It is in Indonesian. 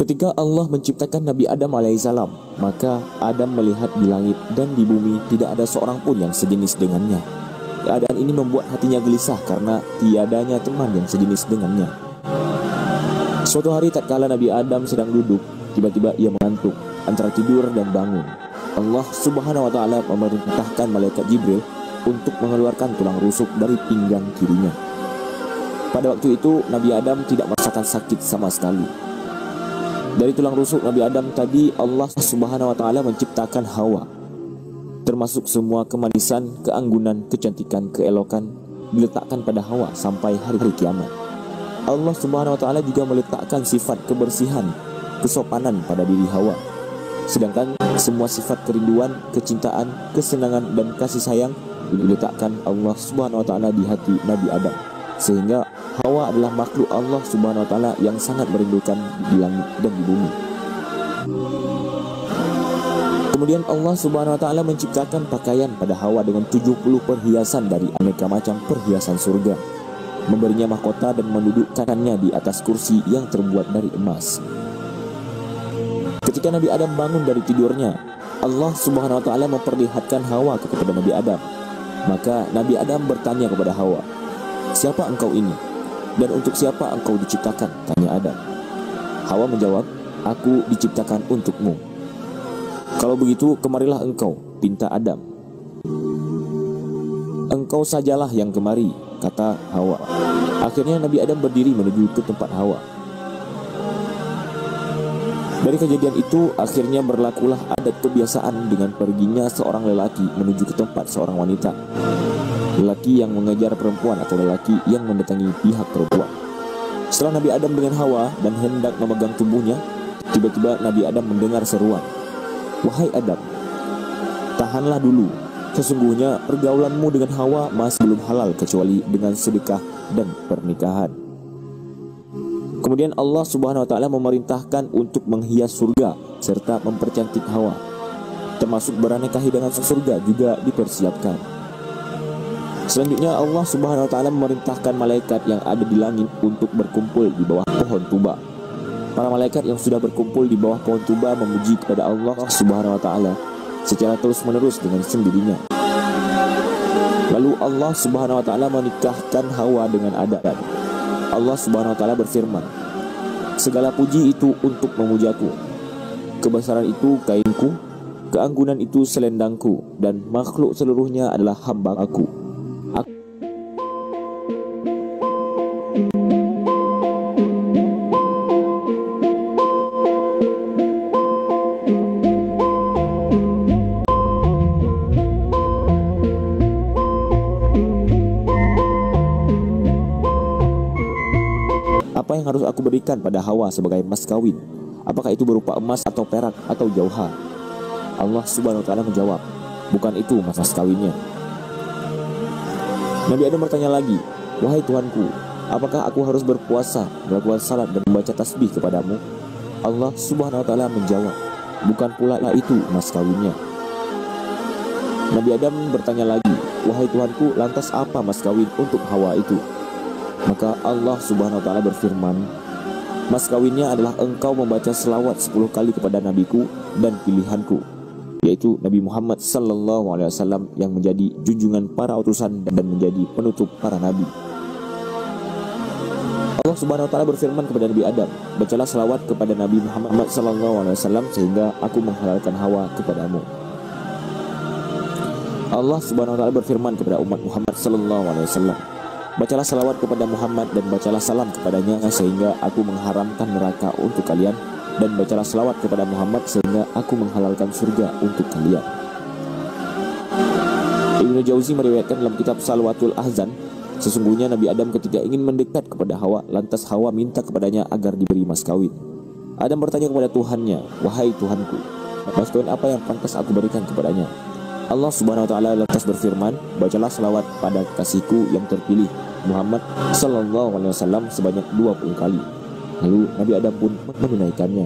Ketika Allah menciptakan Nabi Adam alaihissalam, maka Adam melihat di langit dan di bumi tidak ada seorang pun yang sejenis dengannya. Keadaan ini membuat hatinya gelisah karena tiadanya teman yang sejenis dengannya. Suatu hari tatkala Nabi Adam sedang duduk, tiba-tiba ia mengantuk antara tidur dan bangun. Allah Subhanahu wa taala memerintahkan malaikat Jibril untuk mengeluarkan tulang rusuk dari pinggang kirinya. Pada waktu itu Nabi Adam tidak merasakan sakit sama sekali. Dari tulang rusuk Nabi Adam tadi Allah Subhanahu wa taala menciptakan Hawa. Termasuk semua kemanisan, keanggunan, kecantikan, keelokan diletakkan pada Hawa sampai hari kiamat. Allah Subhanahu wa taala juga meletakkan sifat kebersihan, kesopanan pada diri Hawa. Sedangkan semua sifat kerinduan, kecintaan, kesenangan dan kasih sayang diletakkan Allah Subhanahu wa taala di hati Nabi Adam. Sehingga Hawa adalah makhluk Allah Subhanahu wa taala yang sangat merindukan di langit dan di bumi. Kemudian Allah Subhanahu wa taala menciptakan pakaian pada Hawa dengan 70 perhiasan dari aneka macam perhiasan surga, memberinya mahkota dan mendudukkannya di atas kursi yang terbuat dari emas. Ketika Nabi Adam bangun dari tidurnya, Allah Subhanahu wa taala memperlihatkan Hawa kepada Nabi Adam. Maka Nabi Adam bertanya kepada Hawa, "Siapa engkau ini? Dan untuk siapa engkau diciptakan?" tanya Adam. Hawa menjawab, "Aku diciptakan untukmu." "Kalau begitu, kemarilah engkau," pinta Adam. "Engkau sajalah yang kemari," kata Hawa. Akhirnya Nabi Adam berdiri menuju ke tempat Hawa. Dari kejadian itu, akhirnya berlakulah adat kebiasaan dengan perginya seorang lelaki menuju ke tempat seorang wanita. Lelaki yang mengejar perempuan atau lelaki yang mendatangi pihak perempuan. Setelah Nabi Adam dengan Hawa dan hendak memegang tubuhnya, tiba-tiba Nabi Adam mendengar seruan, "Wahai Adam, tahanlah dulu. Sesungguhnya pergaulanmu dengan Hawa masih belum halal kecuali dengan sedekah dan pernikahan." Kemudian Allah Subhanahu wa taala memerintahkan untuk menghias surga serta mempercantik Hawa. Termasuk beraneka hidangan surga juga dipersiapkan. Selanjutnya Allah Subhanahu wa taala memerintahkan malaikat yang ada di langit untuk berkumpul di bawah pohon tuba. Para malaikat yang sudah berkumpul di bawah pohon tuba memuji kepada Allah Subhanahu wa taala secara terus-menerus dengan sendirinya. Lalu Allah Subhanahu wa taala menikahkan Hawa dengan Adam. Allah Subhanahu wa taala berfirman, "Segala puji itu untuk memujaku. Kebesaran itu kainku, keanggunan itu selendangku, dan makhluk seluruhnya adalah hamba aku." Apa yang harus aku berikan pada Hawa sebagai mas kawin? Apakah itu berupa emas atau perak atau jauhar? Allah Subhanahu wa taala menjawab, "Bukan itu mas kawinnya." Nabi Adam bertanya lagi, "Wahai Tuhanku, apakah aku harus berpuasa, melakukan salat dan membaca tasbih kepadamu?" Allah Subhanahu wa taala menjawab, "Bukan pula itu mas kawinnya." Nabi Adam bertanya lagi, "Wahai Tuhanku, lantas apa mas kawin untuk Hawa itu?" Maka Allah Subhanahu wa taala berfirman, "Mas kawinnya adalah engkau membaca selawat 10 kali kepada nabiku dan pilihanku, yaitu Nabi Muhammad sallallahu alaihi wasallam yang menjadi junjungan para utusan dan menjadi penutup para nabi." Allah Subhanahu wa taala berfirman kepada Nabi Adam, "Bacalah selawat kepada Nabi Muhammad sallallahu alaihi wasallam sehingga aku menghalalkan Hawa kepadamu." Allah Subhanahu wa taala berfirman kepada umat Muhammad sallallahu alaihi wasallam, "Bacalah salawat kepada Muhammad dan bacalah salam kepadanya sehingga aku mengharamkan neraka untuk kalian, dan bacalah salawat kepada Muhammad sehingga aku menghalalkan surga untuk kalian." Ibnu Jauzi meriwayatkan dalam kitab Salwatul Ahzan, sesungguhnya Nabi Adam ketika ingin mendekat kepada Hawa, lantas Hawa minta kepadanya agar diberi mas kawin. Adam bertanya kepada Tuhannya, "Wahai Tuhanku, mas kawin apa yang pantas aku berikan kepadanya?" Allah Subhanahu wa taala lantas berfirman, "Bacalah selawat pada kasihku yang terpilih Muhammad sallallahu alaihi wasallam sebanyak 20 kali." Lalu Nabi Adam pun menunaikannya.